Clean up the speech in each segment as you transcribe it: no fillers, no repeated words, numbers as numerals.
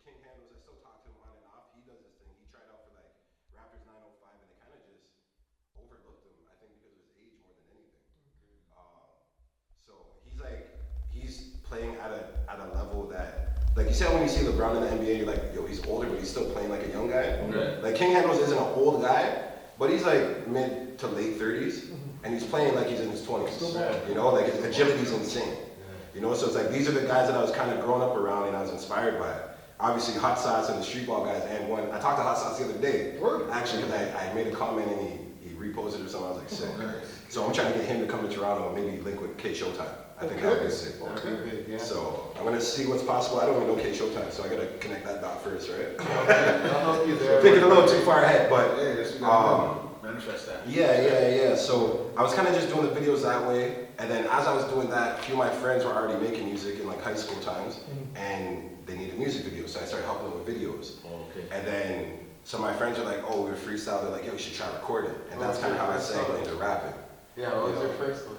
King Handles, I still talk to him on and off. He does his thing. He tried out for like Rappers 905, and they kind of just overlooked him. I think because of his age more than anything. So he's playing at a level that, like you said, when you see LeBron in the NBA, you're like, yo, he's older, but he's still playing like a young guy. Right. Like King Handles isn't an old guy, but he's like mid to late 30s, and he's playing like he's in his 20s. You know, like his agility's insane. You know, so it's like these are the guys that I was kind of growing up around and I was inspired by. Obviously, Hot Sauce and the Street Ball guys, and one I talked to Hot Sauce the other day, actually, because I made a comment and he reposted or something. I was like, sick. So I'm trying to get him to come to Toronto and maybe link with K Showtime. I think that would be sick. So I'm gonna see what's possible. I don't even know K Showtime, so I gotta connect that dot first, right? I'll help you there. Thinking a little too far ahead, but manifest that. Yeah. So I was kind of just doing the videos that way, and then as I was doing that, a few of my friends were already making music in like high school times, and they needed music videos, so I started helping them with videos. And then some of my friends are like, oh, we were freestyle. They're like, yo, we should try recording, and that's kind of how I segued into rapping. Yeah, what was your first one?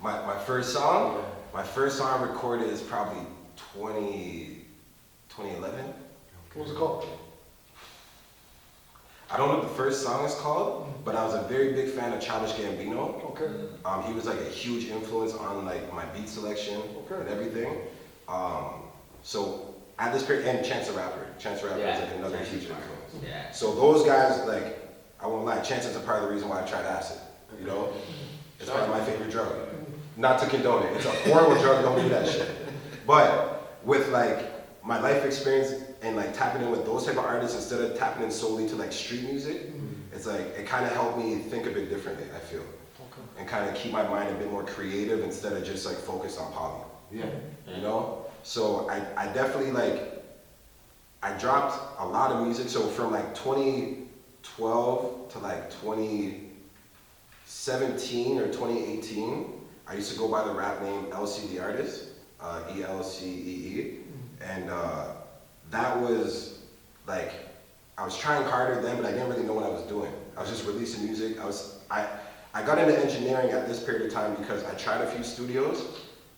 My first song? Yeah. My first song recorded is probably 2011. What was it called? I don't know what the first song is called, but I was a very big fan of Childish Gambino. Okay. He was like a huge influence on like my beat selection and everything. So at this period, and Chance the Rapper. Chance the Rapper is like another huge influence. Yeah. So those guys, like, I won't lie, Chance is a part of the reason why I tried acid. You know? It's probably my favorite drug. Not to condone it. It's a horrible drug, don't do that shit. But with like my life experience and like tapping in with those type of artists instead of tapping in solely to like street music, it's like, it kind of helped me think a bit differently, I feel. And kind of keep my mind a bit more creative instead of just like focused on poly. Yeah. You know? So I definitely like, I dropped a lot of music. So from like 2012 to like 2017 or 2018, I used to go by the rap name LC the Artist, ELCEE. And that was like, I was trying harder then, but I didn't really know what I was doing. I was just releasing music. I got into engineering at this period of time because I tried a few studios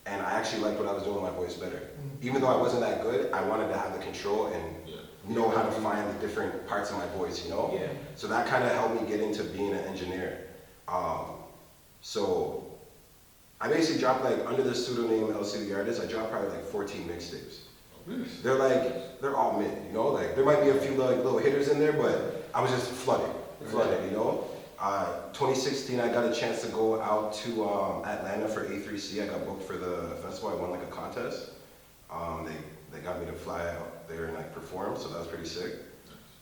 and I actually liked what I was doing with my voice better. Even though I wasn't that good, I wanted to have the control and know how to find the different parts of my voice, you know? Yeah. So that kind of helped me get into being an engineer. So I basically dropped like, under the pseudonym LC the Artist, I dropped probably like 14 mixtapes. They're all mid, you know? Like there might be a few like little hitters in there, but I was just flooded, you know? 2016, I got a chance to go out to Atlanta for A3C. I got booked for the festival. I won like a contest. They got me to fly out there and like perform, so that was pretty sick.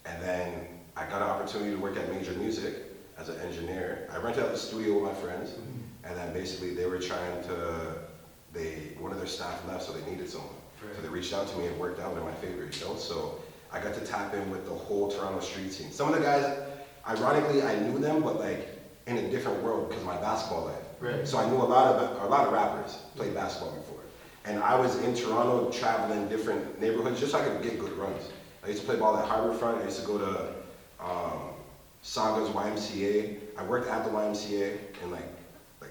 And then I got an opportunity to work at Major Music as an engineer. I rented out the studio with my friends, and then basically they were trying to, one of their staff left, so they needed someone. So they reached out to me and worked out. They're my favorite, you know? So I got to tap in with the whole Toronto street scene. Some of the guys, ironically, I knew them, but like in a different world because of my basketball life. So I knew a lot of rappers played basketball before. And I was in Toronto traveling different neighborhoods just so I could get good runs. I used to play ball at Harbourfront. I used to go to Saga's YMCA. I worked at the YMCA in like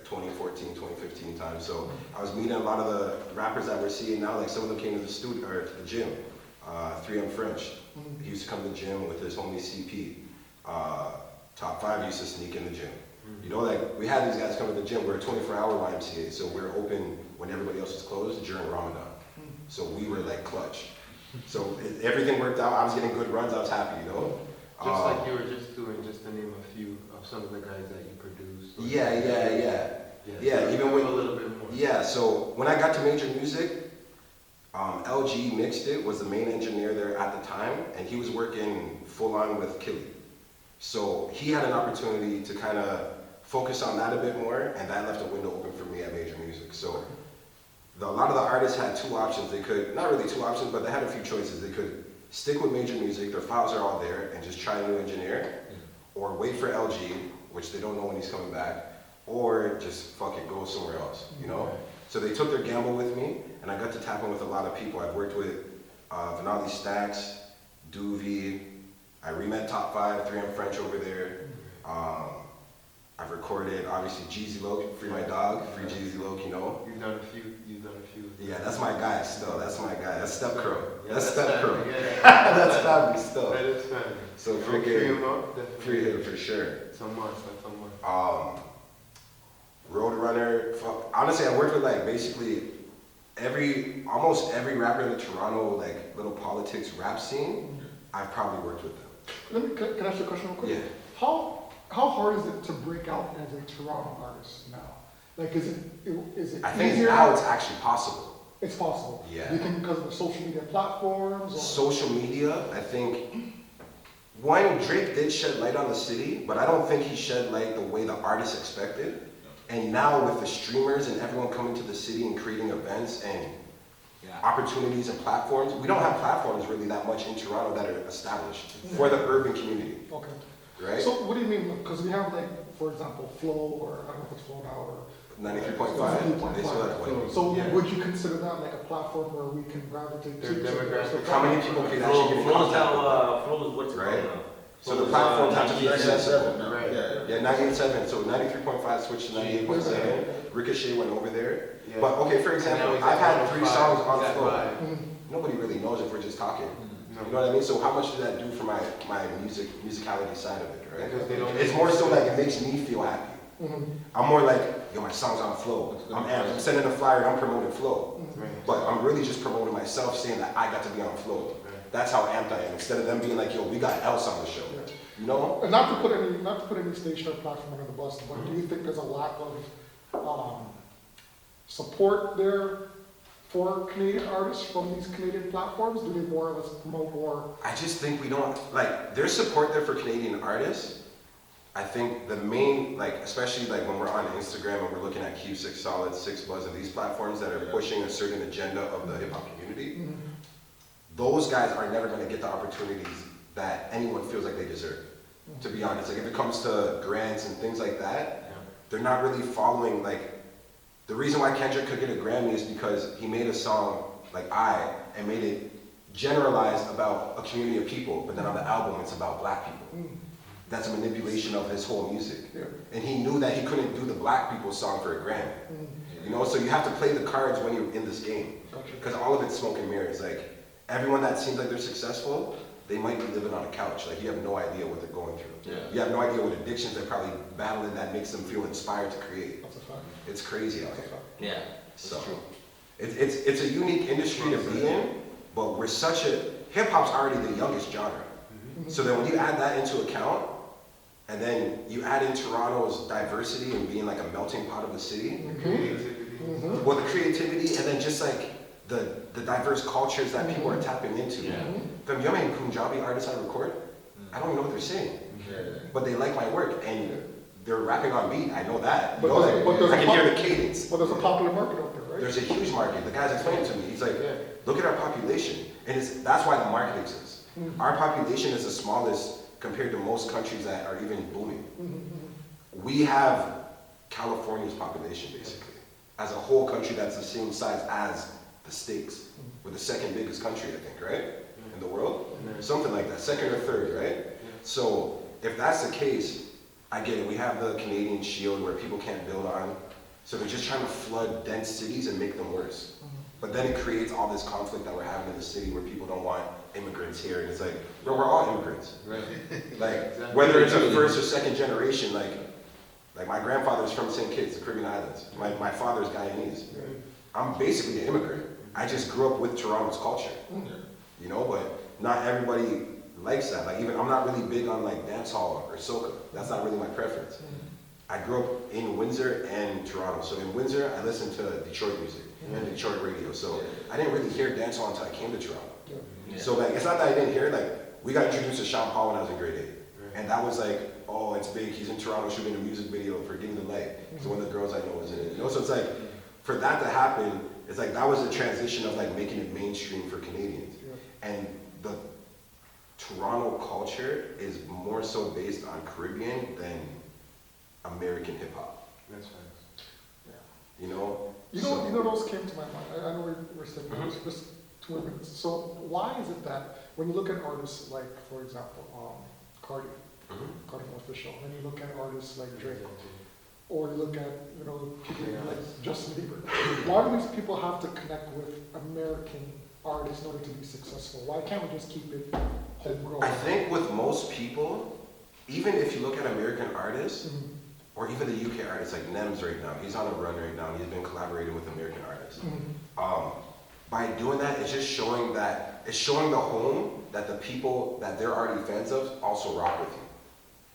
2014, 2015 time. So I was meeting a lot of the rappers that we're seeing now. Like some of them came to the studio or to the gym. 3M French. He used to come to the gym with his homie CP. Top 5 used to sneak in the gym. You know, like we had these guys come to the gym. We're a 24-hour YMCA, so we're open when everybody else is closed during Ramadan. So we were like clutch. So everything worked out. I was getting good runs. I was happy, you know. Just like you were just doing, just to name a few of some of the guys that you produced. Yeah. Even with a little bit more. Yeah. So when I got to Major Music, LG Mixed It was the main engineer there at the time, and he was working full on with Killy. So he had an opportunity to kind of focus on that a bit more, and that left a window open for me at Major Music. So a lot of the artists had two options. They could, not really two options, but they had a few choices. They could stick with Major Music, their files are all there, and just try a new engineer, or wait for LG, which they don't know when he's coming back, or just fuck it, go somewhere else, you know? So they took their gamble with me, and I got to tap in with a lot of people. I've worked with Vanali Stacks, Doovie, I re-met Top 5, 3M French over there. I've recorded, obviously, Jeezy Loke, Free My Dog, Free Jeezy Loke, you know? You've done a few. Yeah, that's my guy still, that's my guy. That's Step Crow. That's Step Crow. Yeah. That's family stuff. That is family. So Free freaking him up, definitely. free him for sure. It's a must, that's a must. Roadrunner. Honestly, I worked with like basically almost every rapper in the Toronto like little politics rap scene. I've probably worked with them. Can I ask you a question real quick? Yeah. How hard is it to break out as a Toronto artist now? Like, is it I think easier now it's actually possible. It's possible. Yeah. You think because of the social media platforms? Or? Social media, I think. One, Drake did shed light on the city, but I don't think he shed light the way the artists expected. And now with the streamers and everyone coming to the city and creating events and opportunities and platforms, we don't have platforms really that much in Toronto that are established for the urban community. Okay. Right? So what do you mean? Because we have like, for example, Flow, or I don't know if it's Flow now, or 93.5. They still have 20. so Yeah. would you consider that like a platform where we can gravitate Their to? demographic. How many people can actually get in contact with them? Flow is what's Right. going on. So the platforms have to be 97 accessible. now. Right. Yeah, 98.7. So 93.5 switched to 98.7. Ricochet went over there. Yeah. But okay, for example, And now I've he's had at 3 5, songs on he's at Flow. 5. Nobody really knows if we're just talking. No. You know what I mean? So how much does that do for my musicality side of it, right? Because they don't- It's more so like it makes me feel happy. Mm-hmm. I'm more like, yo, my song's on Flow. I'm amped. I'm sending a flyer and I'm promoting Flow. Right. But I'm really just promoting myself, saying that I got to be on Flow. Right. That's how amped I am. Instead of them being like, yo, we got else on the show. Yeah. You know? And not to put any station or platform under the bus, but do you think there's a lack of support there for Canadian artists from these Canadian platforms? Do they more or less promote more? I just think we don't, like, there's support there for Canadian artists. I think the main, like, especially like when we're on Instagram and we're looking at Q6 Solid, 6 Buzz, and these platforms that are pushing a certain agenda of the hip hop community, Mm-hmm. those guys are never going to get the opportunities that anyone feels like they deserve. To be honest, like if it comes to grants and things like that, they're not really following, like, the reason why Kendrick could get a Grammy is because he made a song like and made it generalized about a community of people, but then on the album it's about black people. That's a manipulation of his whole music. Yeah. And he knew that he couldn't do the black people song for a Grammy. You know, so you have to play the cards when you're in this game. Gotcha. Because all of it's smoke and mirrors. Like, everyone that seems like they're successful, they might be living on a couch. Like, you have no idea what they're going through. Yeah. You have no idea what addictions they're probably battling that makes them feel inspired to create. That's a fact. It's crazy out That's a here. fact. Yeah. So, it's a unique industry to be in, but we're such a, hip-hop's already the youngest genre. So then when you add that into account, and then you add in Toronto's diversity and being like a melting pot of the city, well, the creativity, and then just like the diverse cultures that people are tapping into. Yeah. From you know how many Punjabi artists I record? I don't even know what they're saying, but they like my work, and they're rapping on beat. I know that. You know, like, there's I a can hear the cadence. But there's a popular market out there, right? There's a huge market. The guy's explaining to me. He's like, look at our population. And that's why the market exists. Our population is the smallest compared to most countries that are even booming. We have California's population, basically. As a whole country that's the same size as the States. We're the second biggest country, I think, right? In the world? Something like that. Second or third, right? So if that's the case, I get it. We have the Canadian shield where people can't build on. So they're just trying to flood dense cities and make them worse. But then it creates all this conflict that we're having in the city where people don't want immigrants here. And it's like, bro, we're all immigrants. Right. Like, whether it's a first or second generation, like my grandfather's from St. Kitts, the Caribbean Islands. My father's Guyanese. I'm basically an immigrant. I just grew up with Toronto's culture. You know, but not everybody likes that. Like, even I'm not really big on like dance hall or soca. That's not really my preference. I grew up in Windsor and Toronto. So in Windsor, I listened to Detroit music and Detroit radio. So I didn't really hear dancehall until I came to Toronto. So like, it's not that I didn't hear it. Like, we got introduced to Sean Paul when I was in grade 8. And that was like, oh, it's big. He's in Toronto shooting a music video for Give Me the Light. He's one of the girls I know is in it. You know, so it's like, for that to happen, it's like, that was a transition of like making it mainstream for Canadians. And the Toronto culture is more so based on Caribbean than American hip hop. That's right. You know? You know, those came to my mind. I know we're saying just 2 minutes. So why is it that when you look at artists like, for example, Cardi, Cardi Official, and you look at artists like Drake, or you look at, you know, people like Justin Bieber, why do these people have to connect with American artist in order to be successful? Why can't we just keep it homegrown? I think with most people, even if you look at American artists, Mhm. or even the UK artists, like Nems right now, he's on a run right now, and he's been collaborating with American artists. Mhm. By doing that, it's just showing it's showing the home that the people that they're already fans of also rock with you.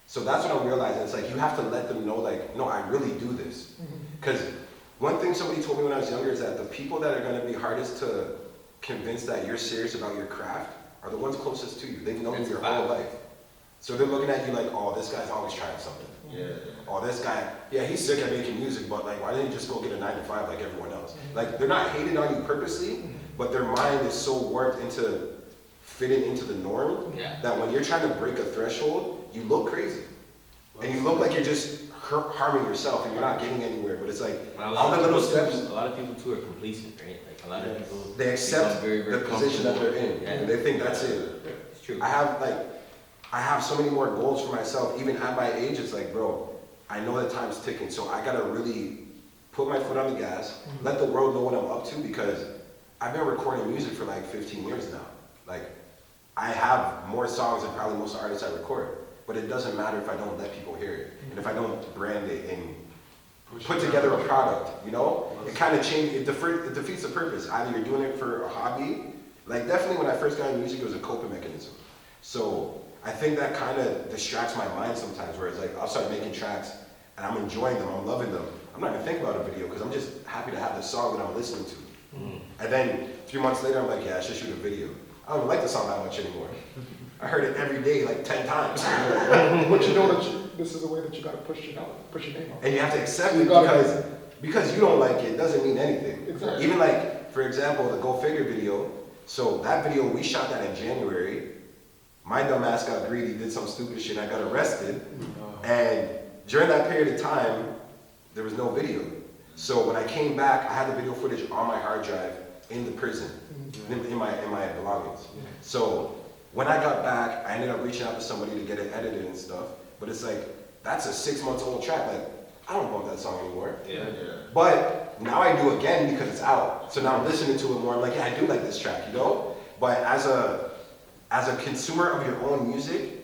So that's what I'm realizing. It's like you have to let them know, like, no, I really do this. Mhm. Because one thing somebody told me when I was younger is that the people that are going to be hardest to convince that you're serious about your craft are the ones closest to you. They've known you your whole life. So they're looking at you like, oh, this guy's always trying something. Yeah. Oh, this guy, yeah, he's sick at making music, but like, why didn't he just go get a 9 to 5 like everyone else? Like, they're not hating on you purposely, but their mind is so warped into fitting into the norm that when you're trying to break a threshold, you look crazy. And you look like you're just harming yourself and you're not getting anywhere, but it's like, all the little steps. A lot of people too are complacent, right? Like a lot of people. They accept become very the position that they're in, Yeah. and they think that's it. It's true. I have so many more goals for myself, even at my age. It's like, bro, I know that time's ticking, so I gotta really put my foot on the gas, let the world know what I'm up to, because I've been recording music for like 15 years now. Like, I have more songs than probably most artists I record, but it doesn't matter if I don't let people hear it, and if I don't brand it and put together a product, you know? It kind of changes, it defeats the purpose. Either you're doing it for a hobby, like definitely when I first got into music, it was a coping mechanism. So I think that kind of distracts my mind sometimes, where it's like, I'll start making tracks and I'm enjoying them, I'm loving them. I'm not even thinking about a video because I'm just happy to have the song that I'm listening to. And then 3 months later, I'm like, yeah, I should shoot a video. I don't even like the song that much anymore. I heard it every day, like 10 times. But you know that this is a way that you gotta push your name out. And you have to accept You it gotta- because you don't like it doesn't mean anything. Exactly. Even like, for example, the Go Figure video. So that video, we shot that in January. My dumb ass got greedy, did some stupid shit, I got arrested. And during that period of time, there was no video. So when I came back, I had the video footage on my hard drive in the prison, in my belongings. So when I got back, I ended up reaching out to somebody to get it edited and stuff. But it's like, that's a 6 months old track. Like, I don't want that song anymore. But now I do again because it's out. So now I'm listening to it more. I'm like, yeah, I do like this track, you know? But as a consumer of your own music,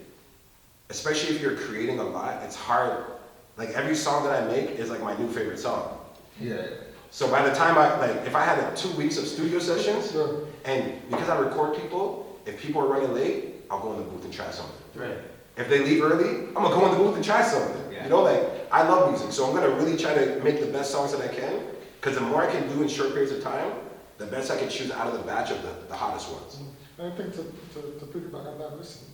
especially if you're creating a lot, it's hard. Like every song that I make is like my new favorite song. So by the time if I had 2 weeks of studio sessions, and because I record people, if people are running late, I'll go in the booth and try something. Right. If they leave early, I'm gonna go in the booth and try something. Yeah. You know, like I love music, so I'm gonna really try to make the best songs that I can, because the more I can do in short periods of time, the best I can choose out of the batch of the hottest ones. And I think to piggyback on that, listen,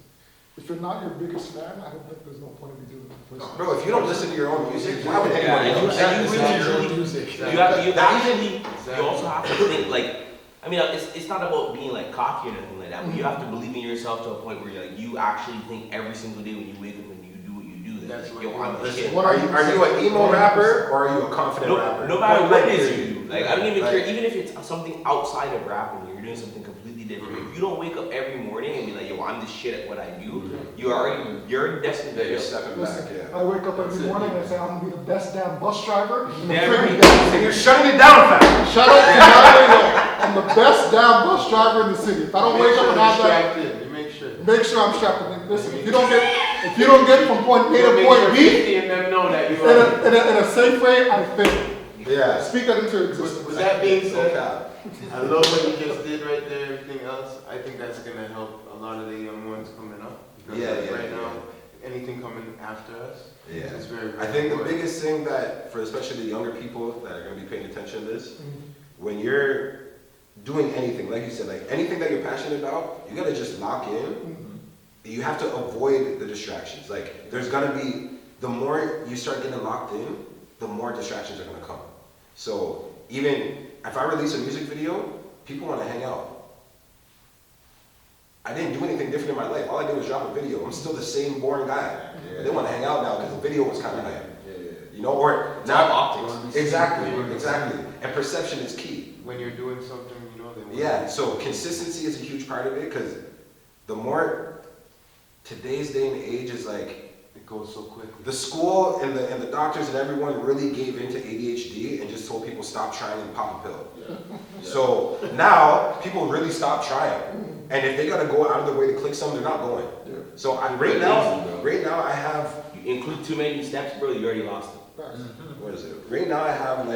if you're not your biggest fan, I don't think there's no point in me doing it in the first place. Bro, if you don't listen to your own music, why would Yeah, anybody else? and you really truly music. You have you actually Exactly. you also have to think like, I mean, it's not about being like cocky or anything like that, but you have to believe in yourself to a point where you actually think every single day when you wake up and you do what you do that That's like, what yo, you I'm the listen. shit. What Are you an emo rapper or are you a confident rapper? No matter Point what blank it is period. you do, like I don't even Like- care, even if it's something outside of rapping, you're doing something completely different. If you don't wake up every morning and be like, yo, I'm the shit at what I do, you're destined Yeah, to you're fail. stepping back, Listen, yeah. I wake up every morning and say, I'm gonna be the best damn bus driver. in the Yeah, freaking right. damn And you're shutting it down, fam. Shout out to Natalie. I'm the best damn bus driver in the city. If I don't wake up and have that, You make sure. make sure I'm strapped in. Listen, if you don't get from point A You to make point sure B 50 and them know that you in are. in a safe way, I fail. Yeah. Speak that into existence. With that being said, Okay. I love what you just did right there, everything else. I think that's gonna help a lot of the young ones coming up. Because Yeah, yeah, right yeah. now, anything coming after us, Yeah. it's very, very I think the important. biggest thing that, for especially the younger people that are going to be paying attention to this, Mhm. when you're doing anything, like you said, like anything that you're passionate about, you got to just lock in. Mhm. You have to avoid the distractions. Like, there's going to be, the more you start getting locked in, the more distractions are going to come. So, even if I release a music video, people want to hang out. I didn't do anything different in my life. All I did was drop a video. I'm still the same boring guy. But they want to hang out now because the video was kind of hype. You know, or It's all optics. Exactly, exactly. And perception is key. When you're doing something, you know, they want. Yeah, so consistency is a huge part of it because the more, today's day and age is like, It goes so quickly. The school and the doctors and everyone really gave into ADHD and just told people stop trying and pop a pill. So now people really stop trying, and if they gotta go out of their way to click something, they're not going. So right now I have. You include too many steps, bro, you already lost it. What is it? Right now I have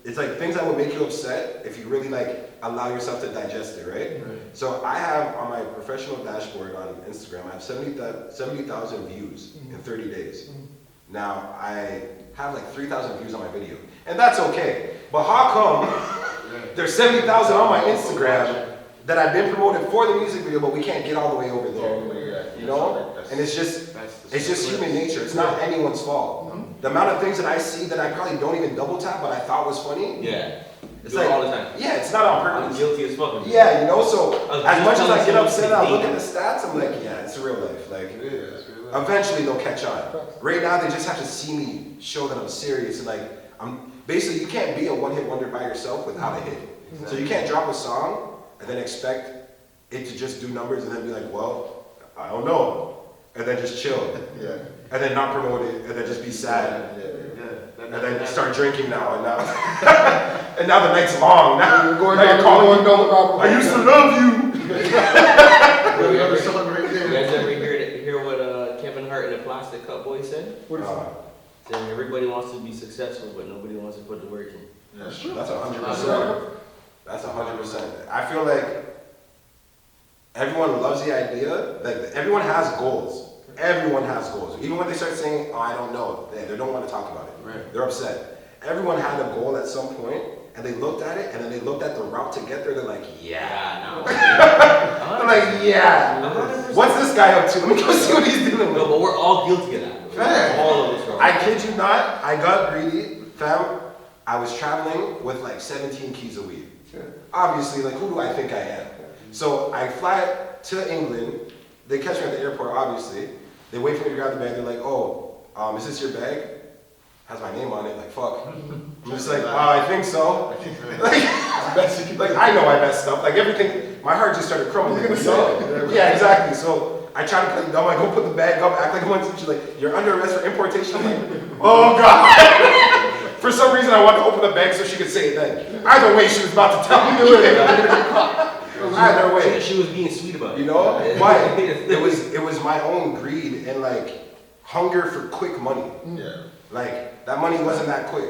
it's like things that would make you upset if you really like allow yourself to digest it, right? So I have on my professional dashboard on Instagram, I have 70,000 views in 30 days. Now I have like 3,000 views on my video, and that's okay. But how come there's 70,000 on my Instagram that I've been promoted for the music video, but we can't get all the way over there? You know? And it's just human nature. It's not anyone's fault. The amount of things that I see that I probably don't even double tap, but I thought was funny. Yeah. It's Do like, it all the time. yeah, it's not on I'm purpose. guilty as fuck. Yeah, you know, so as much as I get upset and I look at at the stats, I'm like, yeah, it's real life. Like, It's real life. eventually they'll catch on. Right now, they just have to see me show that I'm serious. And like, basically, you can't be a one-hit wonder by yourself without a hit. So you can't drop a song and then expect it to just do numbers and then be like, well, I don't know. And then just chill. And then not promote it and then just be sad. And then start drinking now and now. And now the night's long. Now you're going down, I used to love you. You guys ever hear what Kevin Hart and the Plastic Cup Boy said? What is that? Saying everybody wants to be successful, but nobody wants to put the work in. That's true. That's 100%. That's 100%. I feel like everyone loves the idea. Like everyone has goals. Everyone has goals. Even when they start saying, "Oh, I don't know," they don't want to talk about it. Right. They're upset. Everyone had a goal at some point, and they looked at it, and then they looked at the route to get there. They're like, "Yeah." They're like, "Yeah." What's this guy up to? Let me go see what he's doing. No, but we're all guilty of that. Fair. All of us are. I kid you not, I got greedy, fam. I was traveling with like 17 keys of weed. Obviously, like, who do I think I am? So I fly to England. They catch me at the airport, obviously. They wait for me to grab the bag. They're like, "Oh, is this your bag? Has my name on it." Like, fuck. I'm just like, I think so. like I know I messed up. Like everything, my heart just started crumbling. You know? Yeah, exactly. So I try to play dumb. I go put the bag up, act like I'm she's like, "You're under arrest for importation." I'm like, "Oh God." For some reason, I wanted to open the bag so she could say it then. Either way, she was about to tell me. Either way. She was being sweet about it. You know? Why? It was my own greed and like hunger for quick money. Like that money wasn't that quick.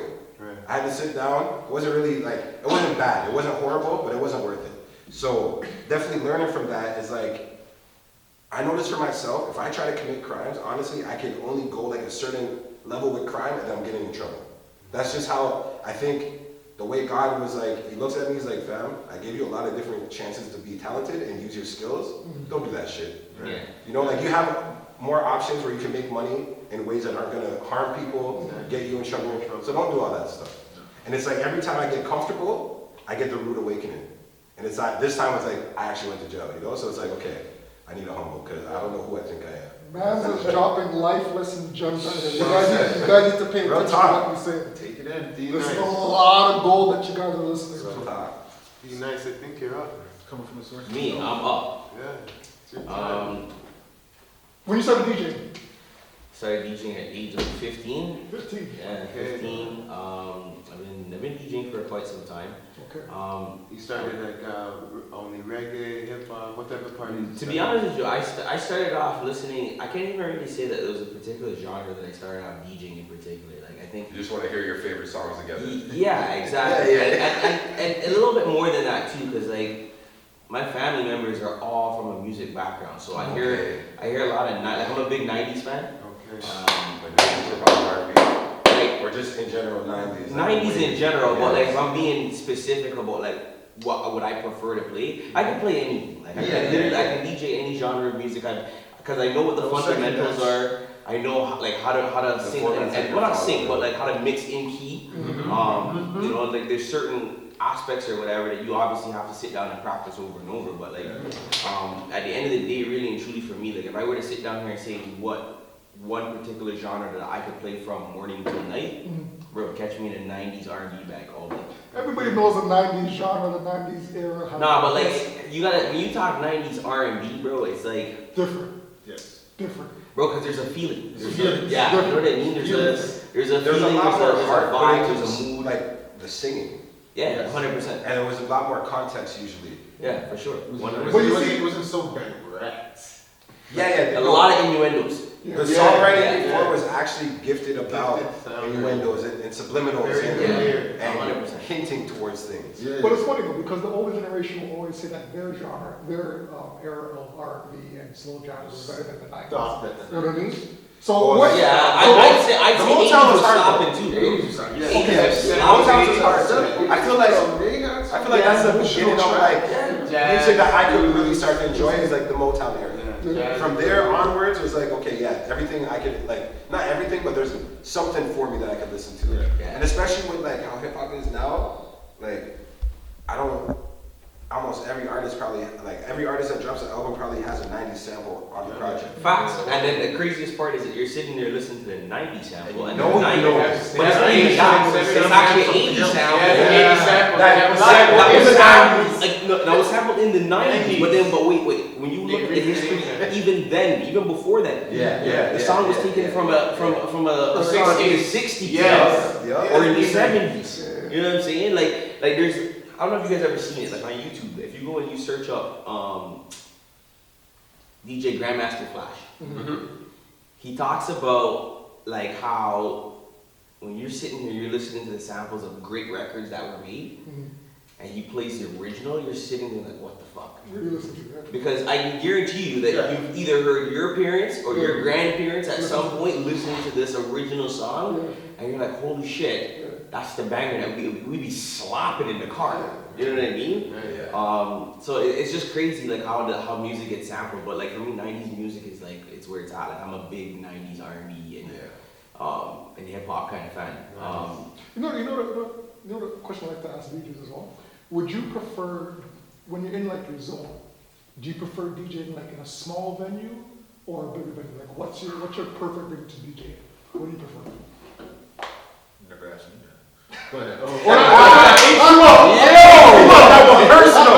I had to sit down. It wasn't really like, it wasn't bad. It wasn't horrible, but it wasn't worth it. So definitely learning from that is like, I noticed for myself, if I try to commit crimes, honestly, I can only go like a certain level with crime and then I'm getting in trouble. That's just how I think. The way God was like, he looks at me, he's like, "Fam, I gave you a lot of different chances to be talented and use your skills. Don't do that shit." Yeah. You know, like you have more options where you can make money in ways that aren't gonna harm people, get you in trouble. So don't do all that stuff. And it's like every time I get comfortable, I get the rude awakening. And it's like, this time it's like, I actually went to jail, you know? So it's like, okay, I need to humble because I don't know who I think I am. Man's just dropping life lesson gems on here. You guys need to pay attention to what we say. Take it in. Be There's nice. a lot of gold that you guys are listening Real to. talk. Be nice. I think you're up. Coming from the source. Me, I'm up. Yeah. It's your time. When you started DJing? Started DJing at age of 15. 15. Yeah, 15. I've been DJing for quite some time. Okay. You started like only reggae, hip hop, what type of parties? To be honest with you, I started off listening. I can't even really say that there was a particular genre that I started off DJing in particular. Like I think. You just want to hear your favorite songs together. Yeah, exactly. And a little bit more than that too, because like my family members are all from a music background, so I hear a lot of like I'm a big '90s fan. Okay. Like, or just in general 90s. 90s in general, but like if I'm being specific about like what would I prefer to play, I can play anything. Like I can DJ any genre of music, because I know what the fundamentals are. I know how to sing, and well not sing, but like how to mix in key. You know, like there's certain aspects or whatever that you obviously have to sit down and practice over and over. But like at the end of the day, really and truly for me, like if I were to sit down here and say what one particular genre that I could play from morning till night, bro, catch me in a 90s R&B bag all day. Everybody knows the 90s genre, the 90s era. Nah, but like, you gotta, when you talk 90s R&B, bro, it's like... Different. Yes. different. Bro, because there's a feeling. There's a feeling. Yeah, you know what I mean? There's a There's a feeling, lot more there's heart a put vibe, into there's a mood. like the singing, Yeah, 100%. and it was a lot more context usually. Yeah, for sure. It 100%. wasn't so direct. Yeah, A lot of innuendos. The Yeah. songwriting Yeah. before was actually gifted about Gifted sound. innuendos and subliminals Very and, weird. and 100%. hinting towards things. But it's funny though, because the older generation will always say that their genre, their era of R&B and slow jazz was better than the 90s. Stop that. You know what I mean? So Oh, what? Yeah, I'd say The Motown 80s was was hard, stopping too, bro. Yeah. Okay, Yeah. Motown was hard too. I feel like that's the beginning of like music that I could really start to enjoy is like the Motown era. Yeah. From there onwards, it was like, okay, yeah, everything I could, like, not everything, but there's something for me that I could listen to. Yeah. And especially with like how hip hop is now, like, almost every artist probably, like, every artist that drops an album probably has a 90s sample on the project. Facts. And then the craziest part is that you're sitting there listening to the 90s sample and No, the 90s. no. But it's not even that. It's actually an 80s sample. Yeah, 80s sample. That In was the sampled, 90s. like, no, that was sampled in the 90s. But wait. When you look at the history, even then, even before that, the song was taken from a song in the 60s. Yes. Or in the 70s. You know what I'm saying? Like there's, I don't know if you guys ever seen it, like on YouTube. If you go and you search up DJ Grandmaster Flash, he talks about like how when you're sitting here, you're listening to the samples of great records that were made, and he plays the original, you're sitting there like, what the fuck? What do you listen to? That? Because I can guarantee you that you've either heard your parents or your grandparents at some point listening to this original song, and you're like, holy shit, that's the banger that we be slopping in the car. You know what I mean? So it's just crazy like how music gets sampled. But like for me, 90s music is like, it's where it's at. Like I'm a big 90s R&B and hip hop kind of fan. You know the question I like to ask DJs as well? Would you prefer, when you're in like your zone, do you prefer DJing like in a small venue or a bigger venue? Like what's your perfect venue to DJ? What do you prefer? Never asked me that. Go ahead. That was personal.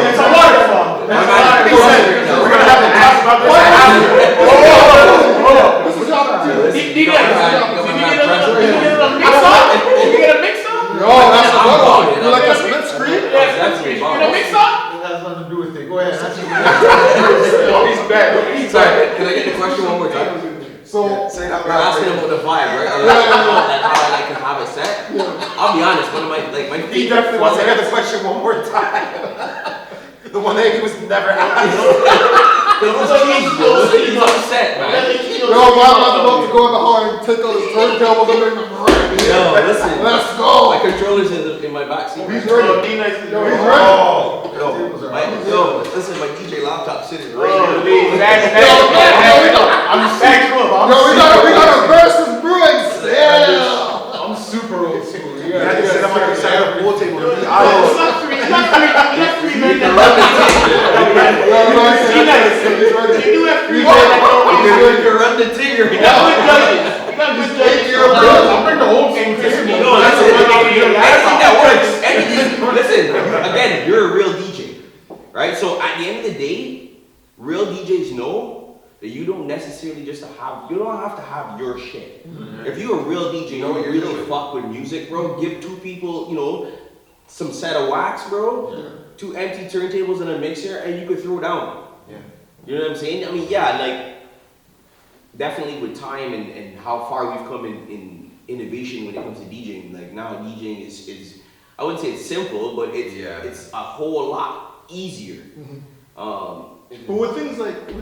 It's a waterfall. We're gonna have to ask about this after. No, that's a good one. You like a split screen? Definitely bomb. It has nothing to do with it. Go ahead. He's back. Sorry, can I get the question one more time? So, Say that You're asking about the vibe, right? Like how I like to have it set. I'll be honest, one of my He favorite definitely wants to formats- hear the question one more time. The one that he was never asked. He's upset, man. yo, man, I'm about to go in the hall and take out his turntables and then Yo, listen. let's go. My controller's in my backseat. He's ready. Yo, he's ready. Yo, listen, my DJ laptop sitting right Oh, here. I'm factual. Yo, we got a versus Bruins. Yeah. I'm super old school. You had to sit up on the side of the pool table to be honest. You can run the Tigger. I'll bring the old school to me. No, that's it. Anything that works. Anything. Listen, again, you're a real DJ, right? So at the end of the day, real DJs know that you don't necessarily just have, you don't have to have your shit. If you're a real DJ, you know, you really fuck with music, bro. Give two people, you know, some set of wax, bro. 2 empty turntables and a mixer, and you could throw down. Yeah. You know what I'm saying? I mean, yeah, like definitely with time and how far we've come in innovation when it comes to DJing. Like now DJing is I wouldn't say it's simple, but it's a whole lot easier. But with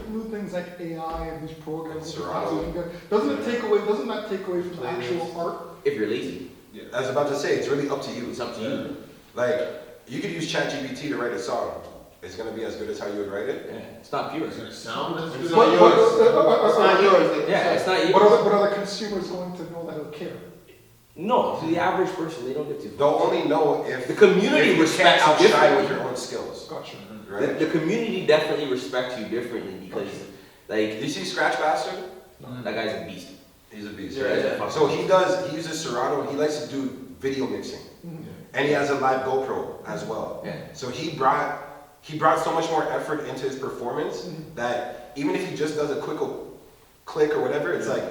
new things like AI and these programs, Serato. doesn't that take away from the actual art? If you're lazy, I was about to say, it's really up to you. it's up to you. Like, you could use ChatGPT to write a song. It's gonna be as good as how you would write it. Yeah, it's not pure. Sound as good. It's not yours. Yeah, it's not you. But are the consumers going to know that he'll care? No, to the average person, they don't get to. They'll only know if The community if you respects can't you outshine differently. with your own skills, Gotcha. right? The community definitely respects you differently because, like, Do you see Scratch Bastard? that guy's a beast. He's a beast, Yeah, right? yeah. So he uses Serato, he likes to do video mixing. And he has a live GoPro as well. Yeah. So he brought he brought so much more effort into his performance that even if he just does a quick click or whatever, it's like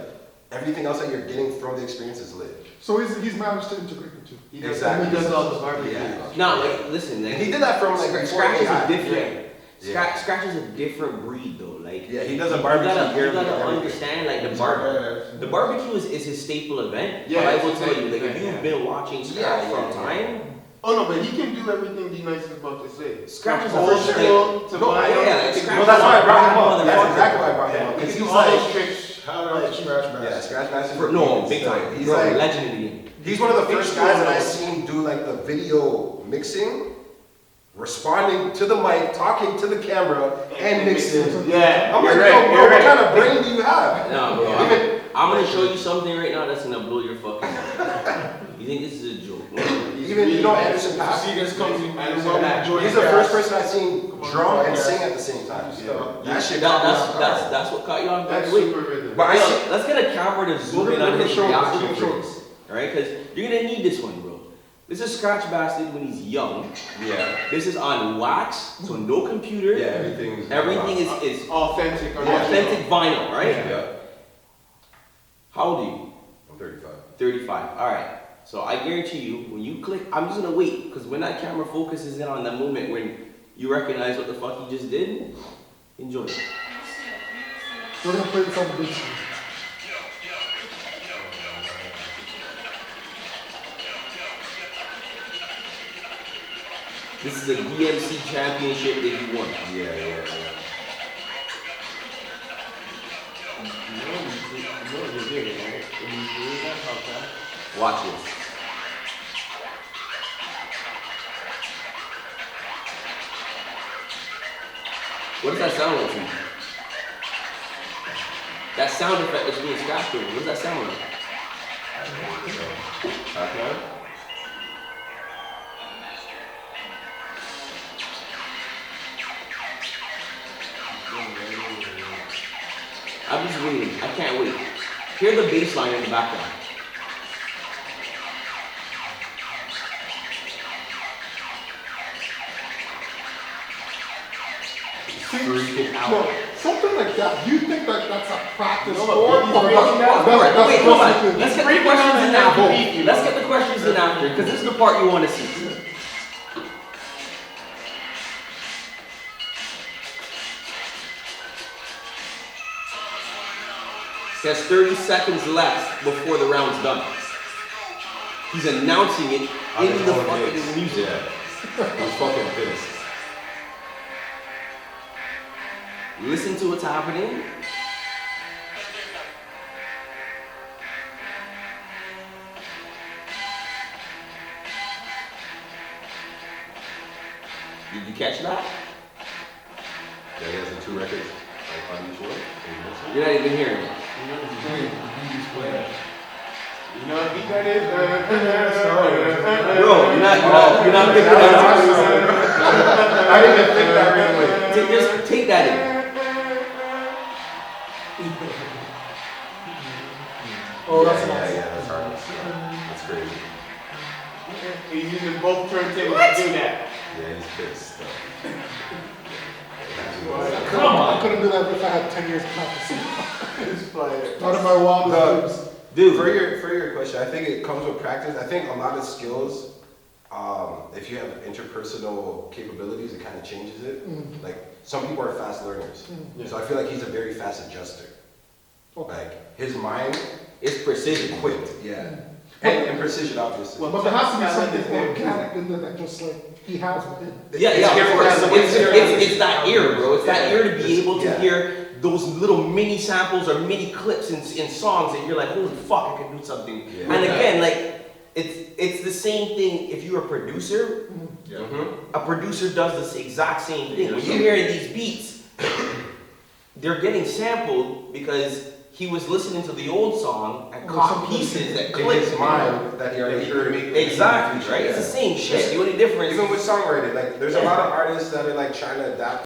everything else that you're getting from the experience is lit. So he's managed to integrate the two. Exactly. He does all the barbecue. Yeah. No, like, listen, like, And he did that from like before Scratch is AI. a different. Yeah. Scratch is a different breed though. Like, Yeah, he does a barbecue here. You gotta understand, like the barbecue is his staple event. Yeah, but I it's will his tell you, staple like, if event, you've yeah. been watching Scratch Yeah, from yeah. time, Oh no, but he can do everything D-Nice is about to say. Scratch is the Old first thing. school to No, modern. yeah, like, Well, Scratch that's is why I a brought him up. motherfucker. That's exactly why I brought him up. He Because can he's do all those like, tricks. Shout out to Scratch Master. yeah, Scratch Master. No, big time. He's Bro, like, legend in the game. he's one of the first guys that I've seen do like the video mixing, responding to the mic, talking to the camera, and mixing. Yeah. I'm like, you're yo, right, bro, you're what right. kind of brain do you have? No, bro. Even- I'm gonna show you something right now that's gonna blow your fucking mind. You think this is a joke? Even, you know, Anderson You Paak? see this comes in. He's the first person I've seen drum and sing at the same time. That shit caught me off guard. That's what caught you off guard. That's Wait, super rhythm. But I Yo, see, let's get a camera to zoom We're in gonna on his show us, we're reaction gonna for show this. Alright, because you're gonna need this one, bro. This is Scratch Bastard when he's young. yeah, This is on wax, so no computer. yeah, everything Everything is Authentic. authentic vinyl, right? Yeah, How old are you? I'm 35. 35. Alright. So I guarantee you, when you click, I'm just gonna wait, because when that camera focuses in on that moment when you recognize what the fuck he just did, enjoy it. We're gonna play this on the big screen. This is a DMC championship that he won. Yeah. Watch this. What does that sound like to you? That sound effect is being scratched over. What does that sound like? Okay. I'm just waiting. I can't wait. Hear the bass line in the background. Freaking out. No, something like that. Do you think that that's a practice No, or he's or breaking that's- down. that's Wait, hold on. basically- Let's get the breaking questions down in the after. beat, Let's get the questions in after, because this is the part you want to see. He has 30 seconds left before the round's done. He's announcing it in the fucking music. Yeah. He's fucking pissed. Listen to what's happening. Did you catch that? Yeah, he has the 2 records like on each one. You're not even hearing it. You know what beat that is? Bro, you're not picking that up. I didn't even think that right away. Just take that in. Oh, that's yeah, nice. that's hard. That's crazy. He's using both turntables to do that. Yeah, he's pissed. Come on. I couldn't do that if I had 10 years of practice. This player. Not in my wildest dreams. Dude, For your question, I think it comes with practice. I think a lot of skills, if you have interpersonal capabilities, it kind of changes it. Like some people are fast learners, so I feel like he's a very fast adjuster. Okay. Like his mind it's is precision. equipped, yeah, and precision obviously. But there has to be Yeah, something like this, organic in there that just like he has within. Yeah, of course. It's It's that ear, bro. It's that ear to be able to Yeah. hear those little mini samples or mini clips in songs that you're like, holy fuck, I can do something. Yeah. And again, like, it's the same thing if you're a producer. A producer does this exact same thing. When you hear these beats, they're getting sampled because he was listening to the old song and caught pieces that in clicked. his mind that he already heard. Exactly, right? It's the same shit. The only difference. Even with songwriting, like there's a lot of artists that are like trying to adapt